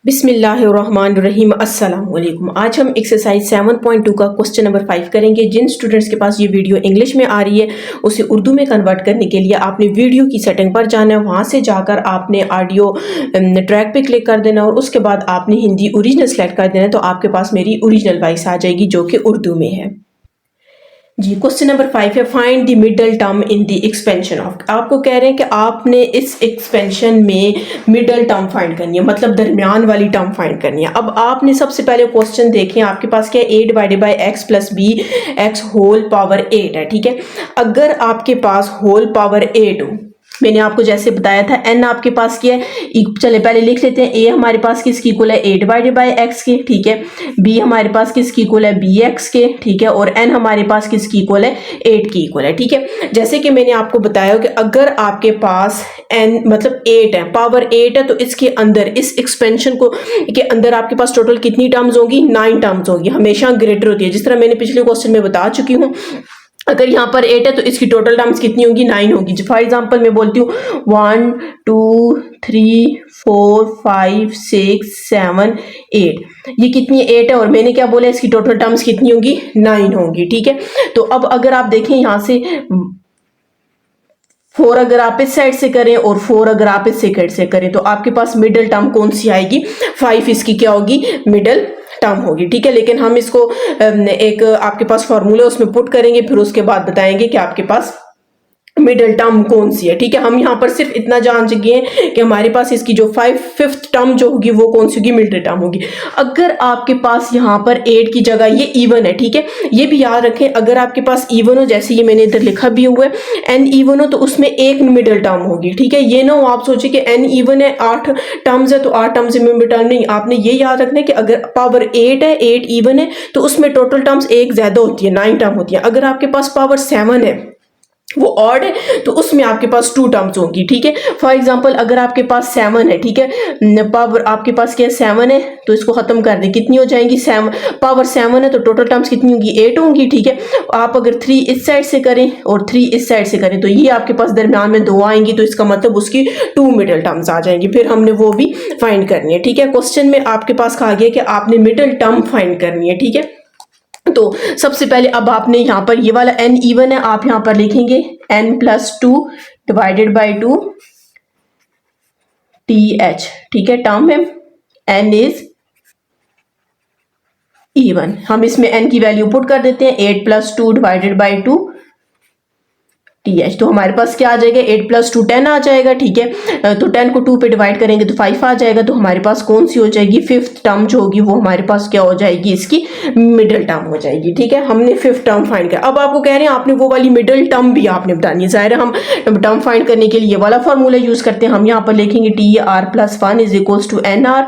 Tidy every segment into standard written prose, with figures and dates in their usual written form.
बिस्मिल्लाहिर्रहमानिर्रहीम अस्सलाम वालेकुम। आज हम एक्सरसाइज 7.2 का क्वेश्चन नंबर 5 करेंगे। जिन स्टूडेंट्स के पास ये वीडियो इंग्लिश में आ रही है उसे उर्दू में कन्वर्ट करने के लिए आपने वीडियो की सेटिंग पर जाना है। वहाँ से जाकर आपने ऑडियो ट्रैक पे क्लिक कर देना और उसके बाद आपने हिंदी ओरिजिनल सेलेक्ट कर देना, तो आपके पास मेरी ओरिजिनल वॉइस आ जाएगी जो कि उर्दू में है। जी, क्वेश्चन नंबर 5 है, find the middle term in the expansion of. आपको कह रहे हैं कि आपने इस एक्सपेंशन में मिडल टर्म फाइंड करनी है, मतलब दरमियान वाली टर्म फाइंड करनी है। अब आपने सबसे पहले क्वेश्चन देखें, आपके पास क्या है, a divided by x plus b x whole power 8 है। ठीक है, अगर आपके पास होल पावर 8 हो, मैंने आपको जैसे बताया था n आपके पास क्या है, चले पहले लिख लेते हैं। a हमारे पास किसकी इक्वल है, a डिवाइडेड बाई एक्स के। ठीक है, b हमारे पास किसकी इक्वल है, bx के। ठीक है, और n हमारे पास किसकी इक्वल है, 8 की इक्वल है। ठीक है, जैसे कि मैंने आपको बताया कि अगर आपके पास n मतलब 8 है, पावर 8 है, तो इसके अंदर इस एक्सपेंशन को के अंदर आपके पास टोटल कितनी टर्म्स होगी, 9 टर्म्स होगी। हमेशा ग्रेटर होती है, जिस तरह मैंने पिछले क्वेश्चन में बता चुकी हूँ। अगर यहाँ पर 8 है तो इसकी टोटल टर्म्स कितनी होगी, 9 होगी। फॉर एग्जांपल मैं बोलती हूँ 1 2 3 4 5 6 7 8, ये कितनी 8 है और मैंने क्या बोला, इसकी टोटल टर्म्स कितनी होगी, 9 होंगी। ठीक है, तो अब अगर आप देखें यहाँ से 4 अगर आप इस साइड से करें और 4 अगर आप इस साइड से करें, तो आपके पास मिडल टर्म कौन सी आएगी, 5 इसकी क्या होगी, मिडल टर्म होगी। ठीक है, लेकिन हम इसको एक आपके पास फॉर्मूला उसमें पुट करेंगे, फिर उसके बाद बताएंगे कि आपके पास मिडल टर्म कौन सी है। ठीक है, हम यहाँ पर सिर्फ इतना जान चुके हैं कि हमारे पास इसकी जो फिफ्थ टर्म जो होगी वो कौन सी होगी, मिडल टर्म होगी। अगर आपके पास यहाँ पर 8 की जगह ये इवन है, ठीक है, ये भी याद रखें, अगर आपके पास इवन हो, जैसे ये मैंने इधर लिखा भी हुआ है एन इवन हो, तो उसमें एक मिडल टर्म होगी। ठीक है, ये ना हो आप सोचे कि एन इवन है, 8 टर्म्स है, तो 8 टर्म्स में मिडल टर्म नहीं। आपने ये याद रखना है कि अगर पावर 8 है, 8 इवन है, तो उसमें टोटल टर्म्स एक ज्यादा होती है, 9 टर्म होती है। अगर आपके पास पावर 7 है, वो ऑड है, तो उसमें आपके पास 2 टर्म्स होंगी। ठीक है, फॉर एग्जांपल अगर आपके पास 7 है, ठीक है, पावर आपके पास क्या 7 है, तो इसको खत्म कर दें, कितनी हो जाएंगी, 7 पावर 7 है तो टोटल टर्म्स कितनी होंगी, 8 होंगी। ठीक है, आप अगर 3 इस साइड से करें और 3 इस साइड से करें, तो ये आपके पास दरमियान में 2 आएंगी, तो इसका मतलब उसकी 2 मिडल टर्म्स आ जाएंगी। फिर हमने वो भी फाइंड करनी है। ठीक है, क्वेश्चन में आपके पास कहा गया कि आपने मिडल टर्म फाइंड करनी है। ठीक है, तो सबसे पहले अब आपने यहाँ पर ये वाला n इवन है, आप यहाँ पर लिखेंगे n plus 2 divided by 2 th। ठीक है, टर्म है n इज इवन, हम इसमें n की वैल्यू पुट कर देते हैं, 8 प्लस 2 डिवाइडेड बाई 2 th, तो हमारे पास क्या आ जाएगा, 8 प्लस 2 10 आ जाएगा। ठीक है, तो 10 को 2 पे डिवाइड करेंगे तो 5 आ जाएगा, तो हमारे पास कौन सी हो जाएगी, फिफ्थ टर्म जो होगी वो हमारे पास क्या हो जाएगी, इसकी मिडल टर्म हो जाएगी। ठीक है, हमने फिफ्थ टर्म फाइंड किया। अब आपको कह रहे हैं आपने वो वाली मिडल टर्म भी आपने बतानी है। जाहिर है हम टर्म फाइंड करने के लिए ये वाला फॉर्मूला यूज करते हैं। हम यहाँ पर लिखेंगे T R plus 1 is equals to N R.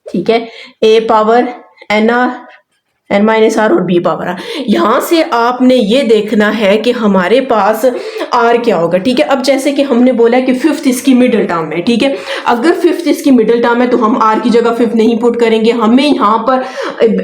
ठीक है, A power N R N minus R और बी पावर आर। यहां से आपने ये देखना है कि हमारे पास आर क्या होगा। ठीक है, अब जैसे कि हमने बोला कि फिफ्थ इसकी मिडल टर्म है। ठीक है, अगर फिफ्थ इसकी मिडल टर्म है तो हम आर की जगह फिफ्थ नहीं पुट करेंगे, हमें यहाँ पर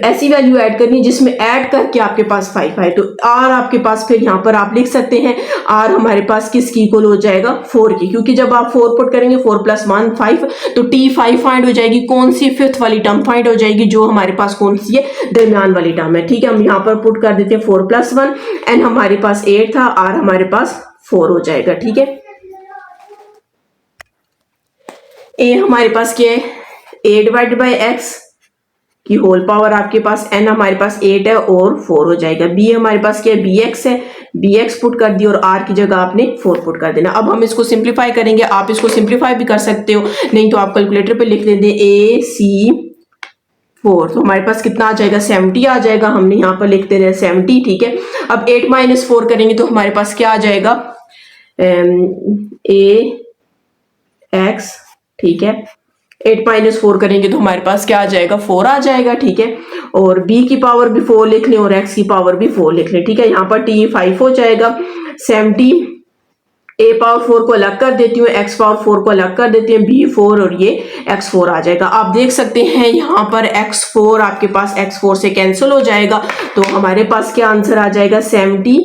ऐसी वैल्यू ऐड करनी है जिसमें ऐड करके आपके पास 5 आए, तो आर आपके पास फिर यहाँ पर आप लिख सकते हैं, आर हमारे पास किसकी इक्वल हो जाएगा, 4 की, क्योंकि जब आप 4 पुट करेंगे 4 प्लस 1 5, तो टी 5 फाइंड हो जाएगी। कौन सी, फिफ्थ वाली टर्म फाइंड हो जाएगी जो हमारे पास कौन सी है, दरमियान वाली टर्म है। ठीक है, हम यहाँ पर पुट कर देते हैं 4 प्लस 1, एन हमारे पास 8 था, आर हमारे पास 4 हो जाएगा। ठीक है, ए हमारे पास क्या है, ए डिवाइडेड बाई एक्स की होल पावर आपके पास, एन हमारे पास 8 है और 4 हो जाएगा। बी हमारे पास क्या है, बी एक्स है, बी एक्स पुट कर दिया और आर की जगह आपने 4 पुट कर देना। अब हम इसको सिंप्लीफाई करेंगे, आप इसको सिंप्लीफाई भी कर सकते हो, नहीं तो आप कैलकुलेटर पे लिख देते ए सी 4, तो हमारे पास कितना आ जाएगा, 70 आ जाएगा। हमने यहाँ पर लिखते रहे 70। ठीक है, अब 8 माइनस 4 करेंगे तो हमारे पास क्या आ जाएगा, ए एक्स। ठीक है, 8 माइनस 4 करेंगे तो हमारे पास क्या आ जाएगा, 4 आ जाएगा। ठीक है, और b की पावर भी 4 लिख लें और x की पावर भी 4 लिख लें। ठीक है, यहाँ पर t 5 हो जाएगा, 70 a पावर 4 को अलग कर देती हूँ, x पावर 4 को अलग कर देती हूँ, b 4 और ये x 4 आ जाएगा। आप देख सकते हैं यहाँ पर x 4 आपके पास x 4 से कैंसिल हो जाएगा, तो हमारे पास क्या आंसर आ जाएगा, 70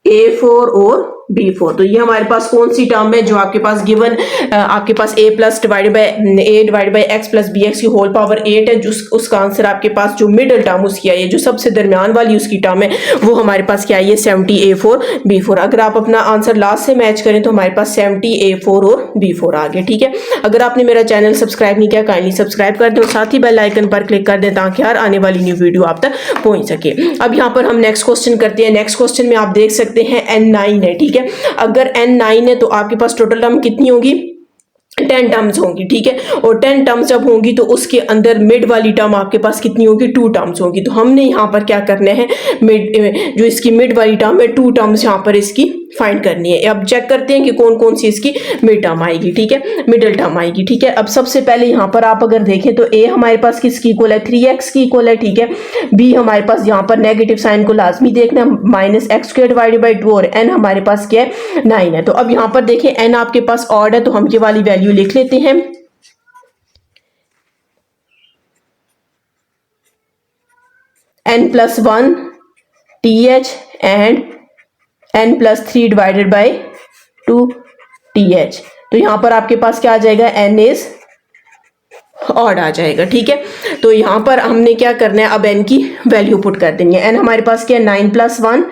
a 4 और B4। तो ये हमारे पास कौन सी टर्म है जो आपके पास गिवन, आपके पास a plus divided by x plus bx की होल पावर 8 है, जो उसका आंसर आपके पास जो मिडिल टर्म उसकी आई है, जो सबसे दरमियान वाली उसकी टर्म है, वो हमारे पास क्या आई है 70A4 B4। अगर आप अपना आंसर लास्ट से मैच करें तो हमारे पास 70A4 और B4 आ गया। ठीक है, अगर आपने मेरा चैनल सब्सक्राइब नहीं किया काइंडली सब्सक्राइब कर दें और साथ ही बेल आइकन पर क्लिक कर दें ताकि हर आने वाली न्यू वीडियो आप तक पहुंच सके। अब यहाँ पर हम नेक्स्ट क्वेश्चन करते हैं। नेक्स्ट क्वेश्चन में आप देख सकते हैं N9 है। ठीक है, अगर N9 है तो आपके पास टोटल टर्म कितनी होगी, 10 टर्म्स होंगी। ठीक है, और 10 टर्म्स जब होंगी तो उसके अंदर मिड वाली टर्म आपके पास कितनी होगी, 2 टर्म्स होंगी। तो हमने यहाँ पर क्या करना है, मिड जो इसकी मिड वाली टर्म है 2 टर्म्स यहाँ पर इसकी फाइंड करनी है। अब चेक करते हैं कि कौन कौन सी इसकी मिड टर्म आएगी। ठीक है, मिडिल टर्म आएगी। ठीक है, अब सबसे पहले यहाँ पर आप अगर देखें तो a हमारे पास किसकी इक्वल है, 3x की इक्वल है। ठीक है, b हमारे पास यहाँ पर नेगेटिव साइन को लाजमी देखना है, -x² डिवाइडेड बाई 2, और n हमारे पास क्या है 9 है। तो अब यहाँ पर देखें n आपके पास ऑड है तो हम ये वाली वैल्यू लिख लेते हैं, n+1 th and n+3 divided by 2 th। तो यहां पर आपके पास क्या आ जाएगा, n इज ऑड आ जाएगा। ठीक है, तो यहां पर हमने क्या करना है, अब n की वैल्यू पुट कर देंगे। n हमारे पास क्या है 9+1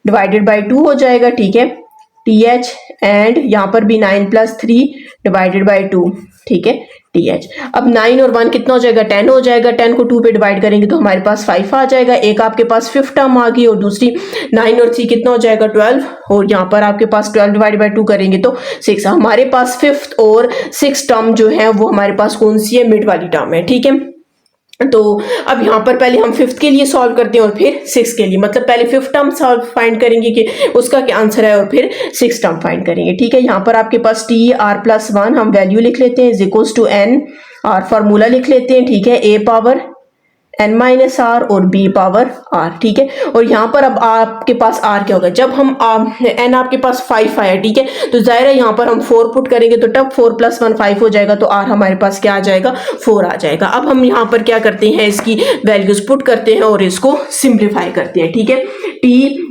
डिवाइडेड बाई 2 हो जाएगा। ठीक है, th एंड यहाँ पर भी 9+3 डिवाइडेड बाई 2। ठीक है, th। अब 9 और 1 कितना हो जाएगा, 10 हो जाएगा। 10 को 2 पे डिवाइड करेंगे तो हमारे पास 5 आ जाएगा। एक आपके पास 5th टर्म आ गई और दूसरी 9 और 3 कितना हो जाएगा 12, और यहाँ पर आपके पास 12 डिवाइड बाई 2 करेंगे तो 6। हमारे पास 5th और 6th टर्म जो है वो हमारे पास कौन सी है, मिड वाली टर्म है। ठीक है, तो अब यहाँ पर पहले हम 5th के लिए सॉल्व करते हैं और फिर 6th के लिए, मतलब पहले 5th टर्म सॉल्व फाइंड करेंगे कि उसका क्या आंसर है और फिर 6th टर्म फाइंड करेंगे। ठीक है, यहाँ पर आपके पास TR+1 हम वैल्यू लिख लेते हैं इज इक्वल्स टू n, और फार्मूला लिख लेते हैं। ठीक है, a पावर n-r और b पावर r। ठीक है, और यहाँ पर अब आपके पास r क्या होगा, जब हम n आपके पास 5 आया। ठीक है, तो जाहिर है यहाँ पर हम 4 पुट करेंगे तो तब 4+1 5 हो जाएगा, तो r हमारे पास क्या आ जाएगा 4 आ जाएगा। अब हम यहाँ पर क्या करते हैं, इसकी वैल्यूज पुट करते हैं और इसको सिंप्लीफाई करते हैं। ठीक है, t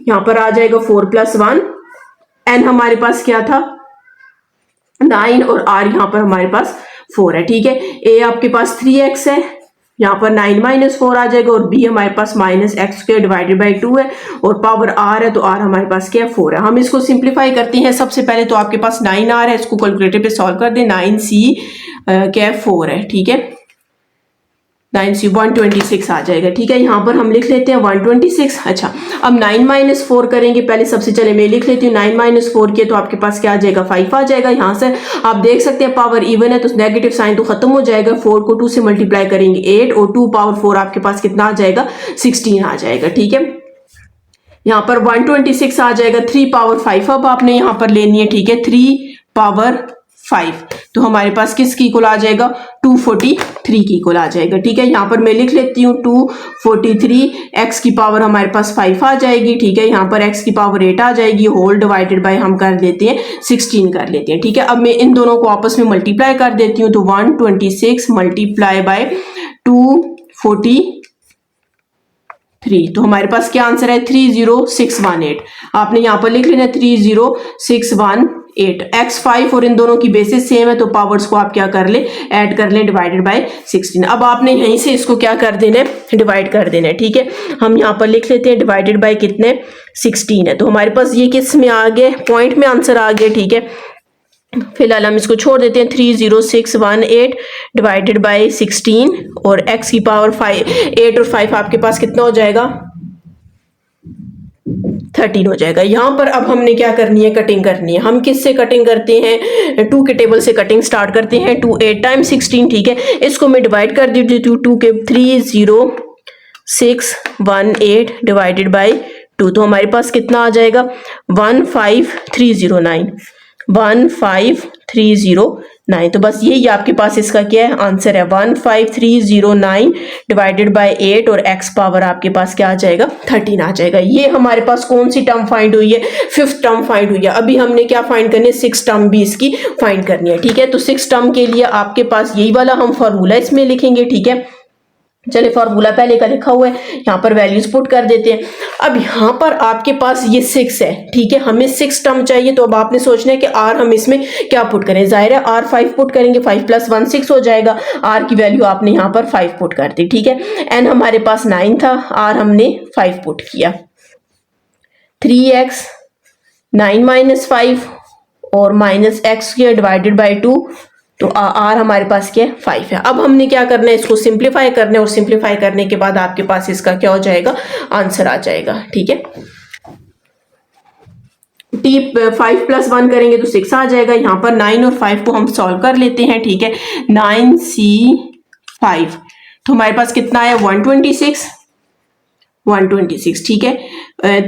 यहाँ पर आ जाएगा 4+1, n हमारे पास क्या था 9 और r यहाँ पर हमारे पास 4 है। ठीक है, a आपके पास 3x है, यहाँ पर 9 - 4 आ जाएगा, और b हमारे पास -x² डिवाइडेड बाई 2 है, और पावर r है तो r हमारे पास क्या है 4 है। हम इसको सिंप्लीफाई करते हैं। सबसे पहले तो आपके पास 9r है, इसको कैलकुलेटर पे सॉल्व कर दें। 9c क्या है 4 है। ठीक है, 9c 126 आ जाएगा। ठीक है, यहाँ पर हम लिख लेते हैं 126। अच्छा, अब 9 - 4 करेंगे। पहले सबसे चले मैं लिख लेती हूँ 9 - 4 किया तो आपके पास क्या आ जाएगा 5 आ जाएगा। यहाँ से आप देख सकते हैं पावर इवन है तो नेगेटिव साइन तो खत्म हो जाएगा। 4 को 2 से मल्टीप्लाई करेंगे 8, और 2 पावर 4 आपके पास कितना आ जाएगा 16 आ जाएगा। ठीक है, यहाँ पर 126 आ जाएगा। 3 पावर 5 अब आपने यहाँ पर लेनी है। ठीक है, 3 पावर 5 तो हमारे पास किसकी इक्वल आ जाएगा 243 की इक्वल आ जाएगा। ठीक है, यहाँ पर मैं लिख लेती हूँ 243, x की पावर हमारे पास 5 आ जाएगी। ठीक है, यहाँ पर x की पावर 8 आ जाएगी, होल डिवाइडेड बाय हम कर देते हैं 16 कर लेते हैं। ठीक है, अब मैं इन दोनों को आपस में मल्टीप्लाई कर देती हूँ तो 126 मल्टीप्लाई बाय 243, तो हमारे पास क्या आंसर है 30618। आपने यहाँ पर लिख लेना 30618। x5 और इन दोनों की बेसिस सेम है तो पावर्स को आप क्या कर ले ऐड कर लें डिवाइडेड बाय 16। अब आपने यहीं से इसको क्या कर देना है डिवाइड कर देना है। ठीक है, हम यहाँ पर लिख लेते हैं डिवाइडेड बाय कितने 16 है, तो हमारे पास ये किस में आ गए पॉइंट में आंसर आ गया। ठीक है, फिलहाल हम इसको छोड़ देते हैं 30618 डिवाइडेड बाय 16, और x की पावर 8 और 5 आपके पास कितना हो जाएगा 13 हो जाएगा। यहाँ पर अब हमने क्या करनी है कटिंग करनी है। हम किससे कटिंग करते हैं 2 के टेबल से कटिंग स्टार्ट करते हैं। 2 8 टाइम्स 16। ठीक है, इसको मैं डिवाइड कर देती हूँ 2 के 30618 डिवाइडेड बाय 2, तो हमारे पास कितना आ जाएगा 15309 15309। तो बस यही आपके पास इसका क्या है आंसर है 15309 डिवाइडेड बाय 8, और x पावर आपके पास क्या आ जाएगा 13 आ जाएगा। ये हमारे पास कौन सी टर्म फाइंड हुई है 5th टर्म फाइंड हुई है। अभी हमने क्या फाइंड करनी है 6th टर्म भी इसकी फाइंड करनी है। ठीक है, तो 6th टर्म के लिए आपके पास यही वाला हम फॉर्मूला इसमें लिखेंगे। ठीक है, चले फार्मूला पहले का लिखा हुआ है, यहाँ पर वैल्यूज पुट कर देते हैं। अब यहाँ पर आपके पास ये 6 है, ठीक है, हमें 6 टर्म चाहिए। तो अब आपने सोचना है कि आर हम इसमें क्या पुट करें। जाहिर है आर 5 पुट करेंगे, 5 + 1 6 हो जाएगा। आर की वैल्यू आपने यहाँ पर 5 पुट कर दी, ठीक है। एन हमारे पास 9 था, आर हमने 5 पुट किया। 3x 9 - 5 और -x² डिवाइडेड बाई 2, तो आर हमारे पास क्या है 5 है। अब हमने क्या करना है, इसको सिंप्लीफाई करना है, और सिंप्लीफाई करने के बाद आपके पास इसका क्या हो जाएगा, आंसर आ जाएगा, ठीक है। t 5 + 1 करेंगे तो 6 आ जाएगा। यहाँ पर 9 और 5 को हम सॉल्व कर लेते हैं, ठीक है। 9c5 तो हमारे पास कितना है 126, ठीक है।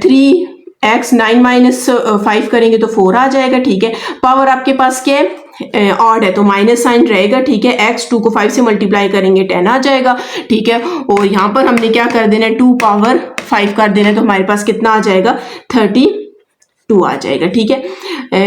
3x 9 - 5 करेंगे तो 4 आ जाएगा, ठीक है। पावर आपके पास क्या है, ऑड है तो माइनस साइन रहेगा, ठीक है। x 2 को 5 से मल्टीप्लाई करेंगे 10 आ जाएगा, ठीक है। और यहाँ पर हमने क्या कर देना है 2 पावर 5 कर देना है, तो हमारे पास कितना आ जाएगा 32 आ जाएगा, ठीक है।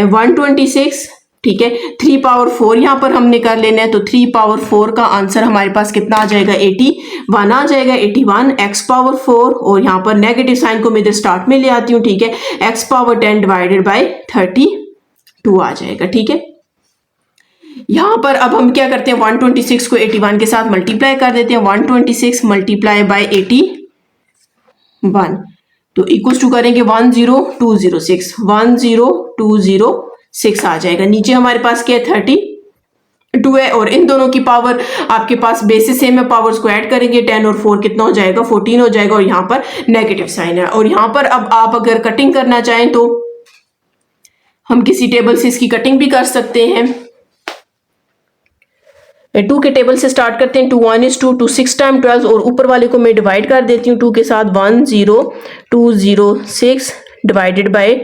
126, ठीक है। 3 पावर 4 यहाँ पर हमने कर लेना है, तो 3 पावर 4 का आंसर हमारे पास कितना आ जाएगा 81 आ जाएगा। 81 x पावर 4, और यहाँ पर नेगेटिव साइन को मैं इधर स्टार्ट में ले आती हूँ, ठीक है। x पावर 10 डिवाइडेड बाई 32 आ जाएगा, ठीक है। यहाँ पर अब हम क्या करते हैं 126 को 81 के साथ मल्टीप्लाई कर देते हैं। 126 मल्टीप्लाई बाई 81 तो इक्वल्स टू करेंगे 10206, 10206 आ जाएगा। नीचे हमारे पास क्या है 32 है, और इन दोनों की पावर आपके पास बेसिस सेम है, पावर्स को ऐड करेंगे 10 और 4 कितना हो जाएगा 14 हो जाएगा, और यहाँ पर नेगेटिव साइन है। और यहाँ पर अब आप अगर कटिंग करना चाहें तो हम किसी टेबल से इसकी कटिंग भी कर सकते हैं। 2 के टेबल से स्टार्ट करते हैं। 2 1 is 2, 2 6 टाइम 12, और ऊपर वाले को मैं डिवाइड कर देती हूँ 2 के साथ। 10206 डिवाइडेड बाय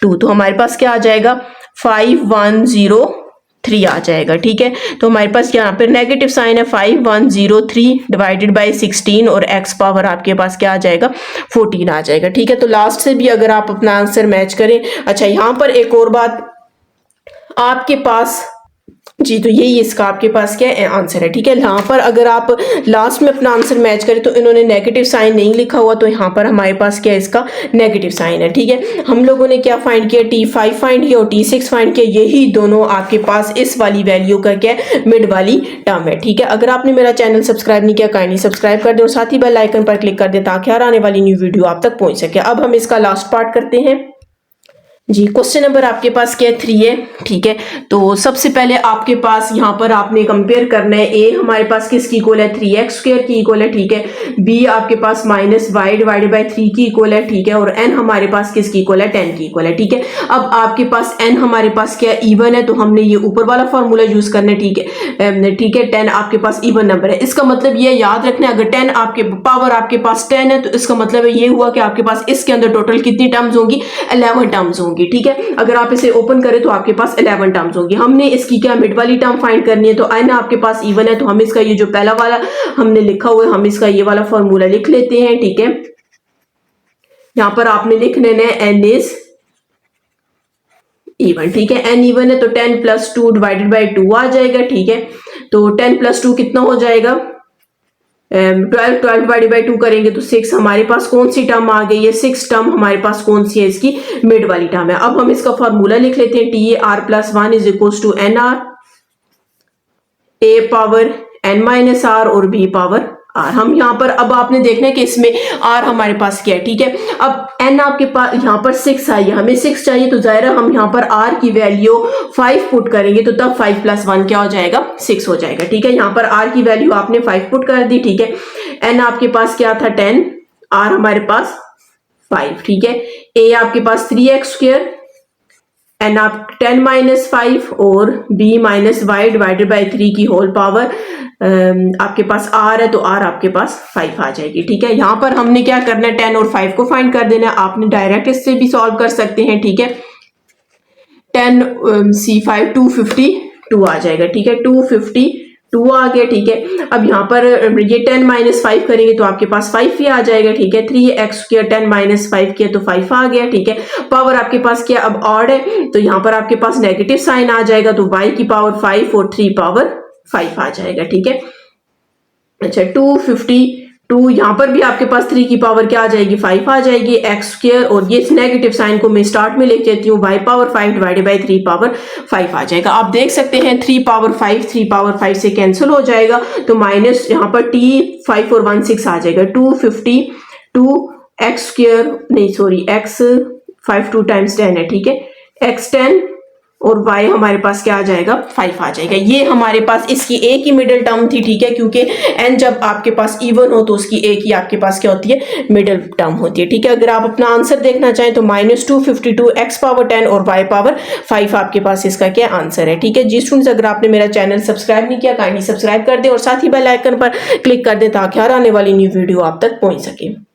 2, तो हमारे पास क्या आ जाएगा 5103 आ जाएगा, ठीक है। तो हमारे पास यहाँ पर नेगेटिव साइन है, 5103 डिवाइडेड बाय 16, और x पावर आपके पास क्या आ जाएगा 14 आ जाएगा, ठीक है। तो लास्ट से भी अगर आप अपना आंसर मैच करें। अच्छा, यहाँ पर एक और बात आपके पास जी, तो यही इसका आपके पास क्या है आंसर है, ठीक है। यहाँ पर अगर आप लास्ट में अपना आंसर मैच करें तो इन्होंने नेगेटिव साइन नहीं लिखा हुआ, तो यहाँ पर हमारे पास क्या है इसका नेगेटिव साइन है, ठीक है। हम लोगों ने क्या फाइंड किया T5 फाइंड किया और T6 फाइंड किया। यही दोनों आपके पास इस वाली वैल्यू का क्या है मिड वाली टर्म है, ठीक है। अगर आपने मेरा चैनल सब्सक्राइब नहीं किया काइंडली सब्सक्राइब कर दे और साथ ही बेल आइकन पर क्लिक कर दे ताकि हर आने वाली न्यू वीडियो आप तक पहुंच सके। अब हम इसका लास्ट पार्ट करते हैं जी। क्वेश्चन नंबर आपके पास क्या है 3 है, ठीक है। तो सबसे पहले आपके पास यहाँ पर आपने कंपेयर करना है। ए हमारे पास किसकी इक्वल है 3x² की इक्वल है, ठीक है। बी आपके पास -y डिवाइडेड बाई 3 की इक्वल है, ठीक है। और n हमारे पास किसकी इक्वल है 10 की इक्वल है, ठीक है। अब आपके पास n हमारे पास क्या है इवन है, तो हमने ये ऊपर वाला फॉर्मूला यूज करना है, ठीक है, ठीक है। 10 आपके पास इवन नंबर है, इसका मतलब ये याद रखना है अगर 10 आपके पावर आपके पास 10 है तो इसका मतलब ये हुआ कि आपके पास इसके अंदर टोटल कितनी टर्म्स होंगी 11 टर्म्स होंगी, ठीक है। अगर आप इसे ओपन करें तो आपके पास 11 टर्म्स होंगी। हमने इसकी क्या मिड वाली टर्म फाइंड करनी है, तो n आपके पास इवन है, तो हम इसका ये जो पहला वाला हमने लिखा हुआ है हम इसका ये वाला फॉर्मूला लिख लेते हैं, ठीक है। यहां पर आपने लिख लेना है n इज इवन, ठीक है। n इवन है तो 10 + 2 डिवाइडेड बाई 2 आ जाएगा, ठीक है। तो 10 + 2 कितना हो जाएगा 12 डिवाइडेड बाई 2 करेंगे तो 6 हमारे पास कौन सी टर्म आ गई है 6 टर्म हमारे पास कौन सी है इसकी मिड वाली टर्म है। अब हम इसका फॉर्मूला लिख लेते हैं TR + 1 is equals to NR A power n - r और B पावर r। हम यहाँ पर अब आपने देखना है कि इसमें r हमारे पास क्या है, ठीक है। अब n आपके पास यहाँ पर 6 आई है, हमें 6 चाहिए, तो जाहिर है हम यहाँ पर r की वैल्यू 5 पुट करेंगे तो तब 5 + 1 क्या हो जाएगा 6 हो जाएगा, ठीक है। यहाँ पर r की वैल्यू आपने 5 पुट कर दी, ठीक है। n आपके पास क्या था 10, r हमारे पास 5, ठीक है। a आपके पास 3x², n आप 10 - 5 और b - y डिवाइडेड बाई 3 की होल पावर आपके पास r है तो r आपके पास 5 आ जाएगी, ठीक है। यहाँ पर हमने क्या करना है 10 और 5 को फाइंड कर देना है। आपने डायरेक्ट इससे भी सॉल्व कर सकते हैं, ठीक है। 10 C5 252 आ जाएगा, ठीक है। 252 आ गया, ठीक है। अब यहाँ पर ये 10 - 5 करेंगे तो आपके पास 5 ही आ जाएगा, ठीक है। 3x² 10 - 5 किया तो 5 आ गया, ठीक है। पावर आपके पास क्या अब ऑड है तो यहाँ पर आपके पास नेगेटिव साइन आ जाएगा, तो y की पावर 5 और 3 पावर 5 आ जाएगा, ठीक है। अच्छा 252, यहाँ पर भी आपके पास 3 की पावर क्या आ जाएगी, 5 आ जाएगी, एक्स स्क्वायर, और ये नेगेटिव साइन को मैं स्टार्ट में लिख देती हूँ, y power 5 divided by 3 power 5 आ जाएगा। आप देख सकते हैं 3 पावर 5 से कैंसिल हो जाएगा, तो माइनस यहाँ पर t 5 और 1 6 आ जाएगा, 252 एक्स स्क्वायर, नहीं सॉरी एक्स 5 2 टाइम्स 10 है, ठीक है, एक्स 10 और y हमारे पास क्या आ जाएगा, 5 आ जाएगा। ये हमारे पास इसकी एक ही मिडिल टर्म थी, ठीक है, क्योंकि n जब आपके पास इवन हो तो उसकी एक ही आपके पास क्या होती है, मिडिल टर्म होती है, ठीक है। अगर आप अपना आंसर देखना चाहें तो -252 x पावर 10 और y पावर 5 आपके पास इसका क्या आंसर है, ठीक है। जी स्टूडेंट्स, अगर आपने मेरा चैनल सब्सक्राइब नहीं किया काइंडली सब्सक्राइब कर दें और साथ ही बेल आइकन पर क्लिक कर दें ताकि हर आने वाली न्यू वीडियो आप तक पहुंच सके।